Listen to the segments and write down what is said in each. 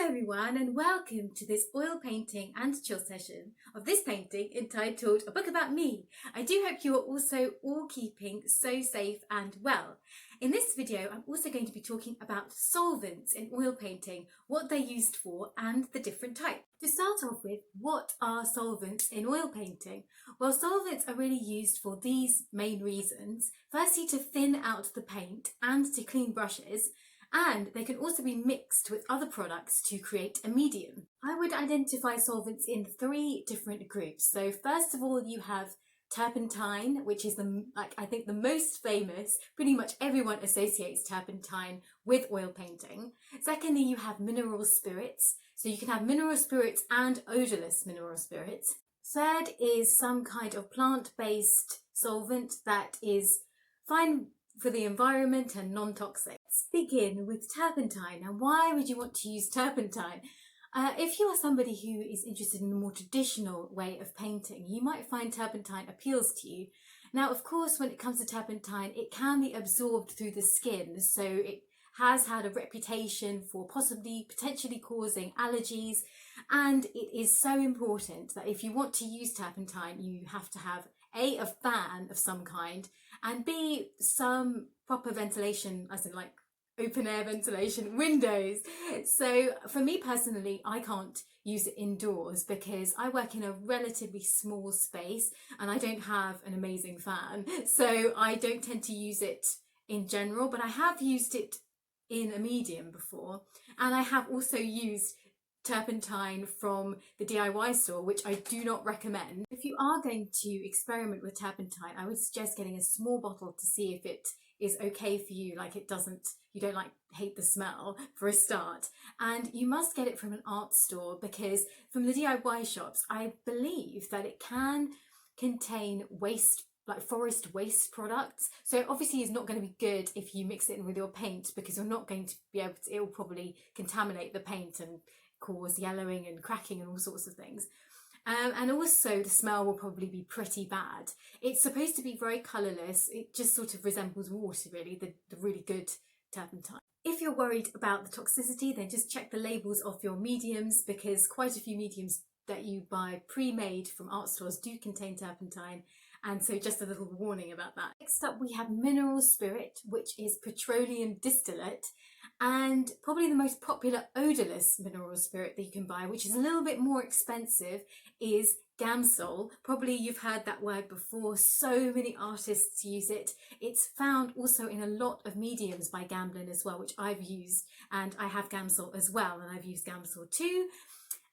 Hello everyone and welcome to this oil painting and chill session of this painting entitled A Book About Me. I do hope you are also all keeping so safe and well. In this video I'm also going to be talking about solvents in oil painting, what they're used for and the different types. To start off with, what are solvents in oil painting? Well, solvents are really used for these main reasons. Firstly, to thin out the paint and to clean brushes. And they can also be mixed with other products to create a medium. I would identify solvents in 3 different groups. So first of all, you have turpentine, which is I think the most famous. Pretty much everyone associates turpentine with oil painting. Secondly, you have mineral spirits. So you can have mineral spirits and odorless mineral spirits. Third is some kind of plant-based solvent that is fine for the environment and non-toxic. Let's begin with turpentine. Now, why would you want to use turpentine? If you are somebody who is interested in a more traditional way of painting, you might find turpentine appeals to you. Now, of course, when it comes to turpentine, it can be absorbed through the skin, so it has had a reputation for potentially causing allergies, and it is so important that if you want to use turpentine, you have to have a fan of some kind, and B, some proper ventilation, as in like open air ventilation, windows. So for me personally, I can't use it indoors because I work in a relatively small space and I don't have an amazing fan. So I don't tend to use it in general, but I have used it in a medium before. And I have also used turpentine from the DIY store, which I do not recommend. If you are going to experiment with turpentine, I would suggest getting a small bottle to see if it is okay for you, like you don't hate the smell for a start. And you must get it from an art store, because from the DIY shops, I believe that it can contain waste, like forest waste products. So obviously it's not going to be good if you mix it in with your paint, because you're not going to be able to, it will probably contaminate the paint and cause yellowing and cracking and all sorts of things. And also the smell will probably be pretty bad. It's supposed to be very colourless. It just sort of resembles water, really, the really good turpentine. If you're worried about the toxicity, then just check the labels of your mediums, because quite a few mediums that you buy pre-made from art stores do contain turpentine. And so just a little warning about that. Next up, we have mineral spirit, which is petroleum distillate, and probably the most popular odorless mineral spirit that you can buy, which is a little bit more expensive, is Gamsol. Probably you've heard that word before. So many artists use it. It's found also in a lot of mediums by Gamblin as well, which I've used, and I have Gamsol as well, and I've used Gamsol too.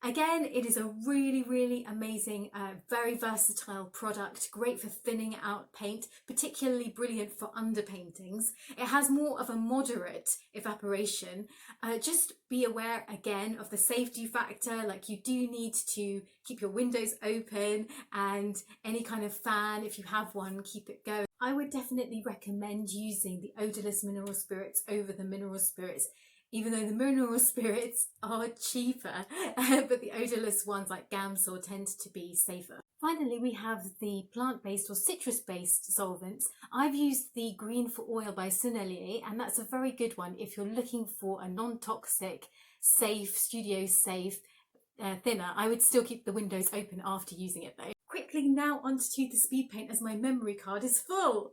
Again, it is a really amazing, very versatile product, great for thinning out paint, particularly brilliant for underpaintings. It has more of a moderate evaporation. Just be aware again of the safety factor, like you do need to keep your windows open, and any kind of fan, if you have one, keep it going. I would definitely recommend using the odorless mineral spirits over the mineral spirits, even though the mineral spirits are cheaper, but the odorless ones like Gamsol tend to be safer. Finally, we have the plant-based or citrus-based solvents. I've used the Green for Oil by Sennelier, and that's a very good one if you're looking for a non-toxic, safe, studio-safe thinner. I would still keep the windows open after using it though. Quickly now onto the Speedpaint, as my memory card is full.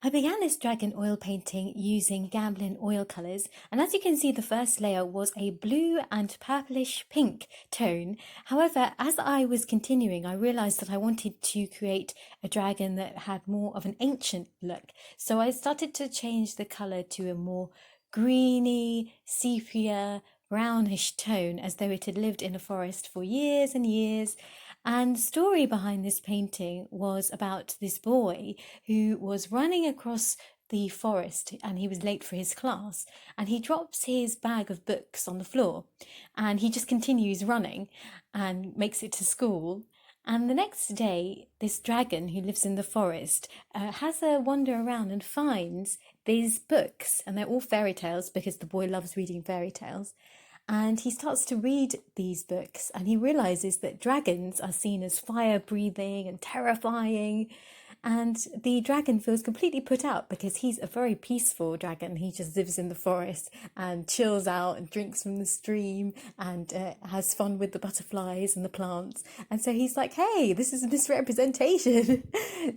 I began this dragon oil painting using Gamblin oil colours, and as you can see, the first layer was a blue and purplish pink tone. However, as I was continuing, I realised that I wanted to create a dragon that had more of an ancient look. So I started to change the colour to a more greeny, sepia, brownish tone, as though it had lived in a forest for years and years. And the story behind this painting was about this boy who was running across the forest, and he was late for his class, and he drops his bag of books on the floor, and he just continues running and makes it to school. And the next day, this dragon who lives in the forest has a wander around and finds these books, and they're all fairy tales because the boy loves reading fairy tales. And he starts to read these books, and he realizes that dragons are seen as fire-breathing and terrifying. and the dragon feels completely put out because he's a very peaceful dragon. He just lives in the forest and chills out and drinks from the stream and has fun with the butterflies and the plants. And so he's like, hey, this is a misrepresentation.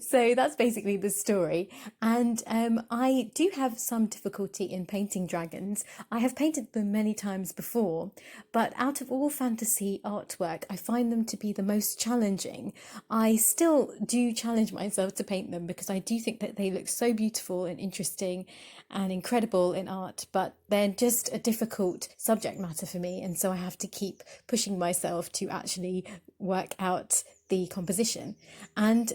So that's basically the story. And I do have some difficulty in painting dragons. I have painted them many times before, but out of all fantasy artwork, I find them to be the most challenging. I still do challenge myself to paint them because I do think that they look so beautiful and interesting and incredible in art, but they're just a difficult subject matter for me. And so I have to keep pushing myself to actually work out the composition. And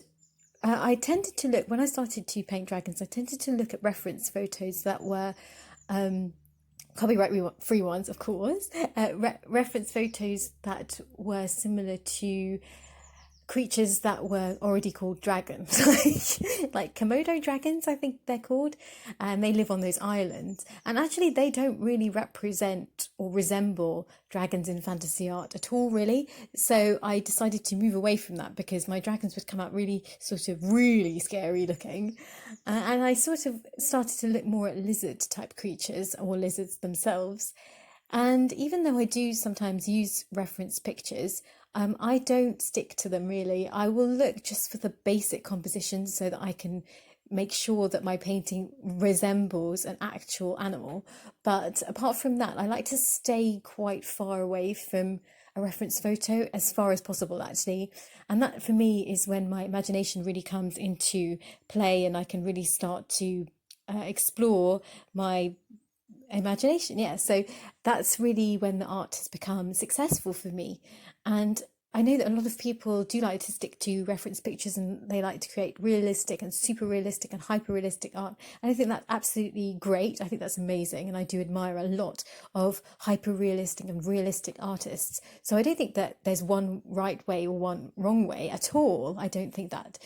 I tended to look, when I started to paint dragons, I tended to look at reference photos that were copyright free ones, of course, reference photos that were similar to creatures that were already called dragons, like Komodo dragons, I think they're called, and they live on those islands. And actually, they don't really represent or resemble dragons in fantasy art at all, really. So I decided to move away from that because my dragons would come out really really scary looking. And I sort of started to look more at lizard type creatures or lizards themselves. And even though I do sometimes use reference pictures, I don't stick to them really. I will look just for the basic composition so that I can make sure that my painting resembles an actual animal. But apart from that, I like to stay quite far away from a reference photo as far as possible, actually. And that for me is when my imagination really comes into play and I can really start to explore my imagination. Yeah, so that's really when the art has become successful for me. And I know that a lot of people do like to stick to reference pictures and they like to create realistic and super realistic and hyper realistic art. And I think that's absolutely great. I think that's amazing. And I do admire a lot of hyper realistic and realistic artists. So I don't think that there's one right way or one wrong way at all. I don't think that.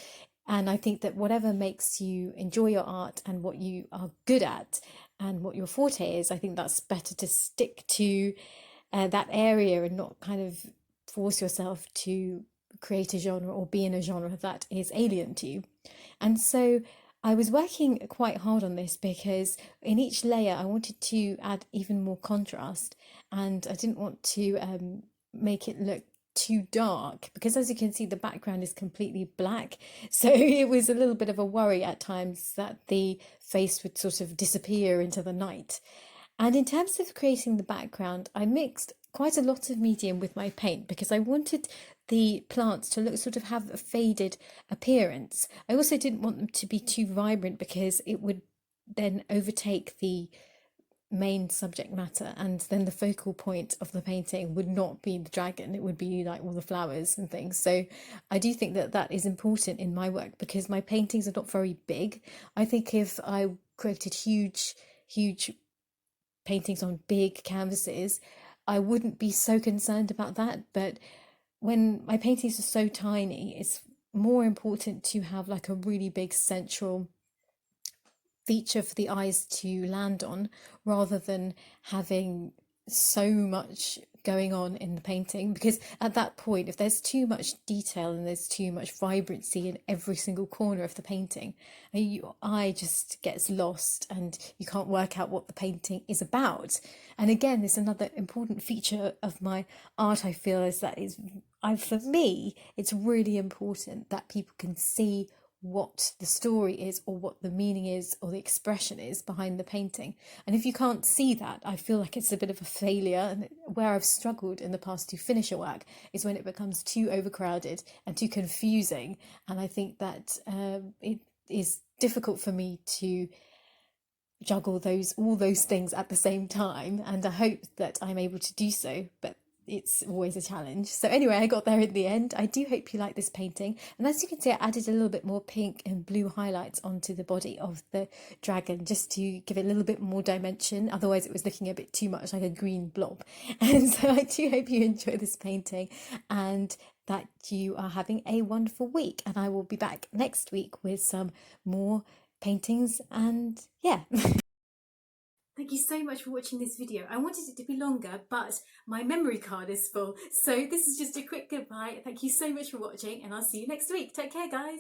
And I think that whatever makes you enjoy your art and what you are good at and what your forte is, I think that's better to stick to that area and not kind of force yourself to create a genre or be in a genre that is alien to you. And so I was working quite hard on this because in each layer I wanted to add even more contrast, and I didn't want to make it look too dark because, as you can see, the background is completely black. So it was a little bit of a worry at times that the face would sort of disappear into the night. And in terms of creating the background, I mixed quite a lot of medium with my paint because I wanted the plants to look sort of have a faded appearance. I also didn't want them to be too vibrant because it would then overtake the main subject matter, and then the focal point of the painting would not be the dragon, it would be like all the flowers and things. So I do think that that is important in my work because my paintings are not very big. I think if I created huge paintings on big canvases, I wouldn't be so concerned about that. But when my paintings are so tiny, it's more important to have like a really big central feature for the eyes to land on rather than having so much going on in the painting, because at that point, if there's too much detail and there's too much vibrancy in every single corner of the painting, your eye just gets lost and you can't work out what the painting is about. And again, there's another important feature of my art, I feel, is that for me, it's really important that people can see what the story is or what the meaning is or the expression is behind the painting. And if you can't see that, I feel like it's a bit of a failure. And where I've struggled in the past to finish a work is when it becomes too overcrowded and too confusing. And I think that it is difficult for me to juggle all those things at the same time, and I hope that I'm able to do so, but it's always a challenge. So anyway, I got there in the end. I do hope you like this painting, and as you can see, I added a little bit more pink and blue highlights onto the body of the dragon just to give it a little bit more dimension. Otherwise it was looking a bit too much like a green blob. And so I do hope you enjoy this painting and that you are having a wonderful week, and I will be back next week with some more paintings. And yeah. Thank you so much for watching this video. I wanted it to be longer, but my memory card is full. So this is just a quick goodbye. Thank you so much for watching, and I'll see you next week. Take care, guys.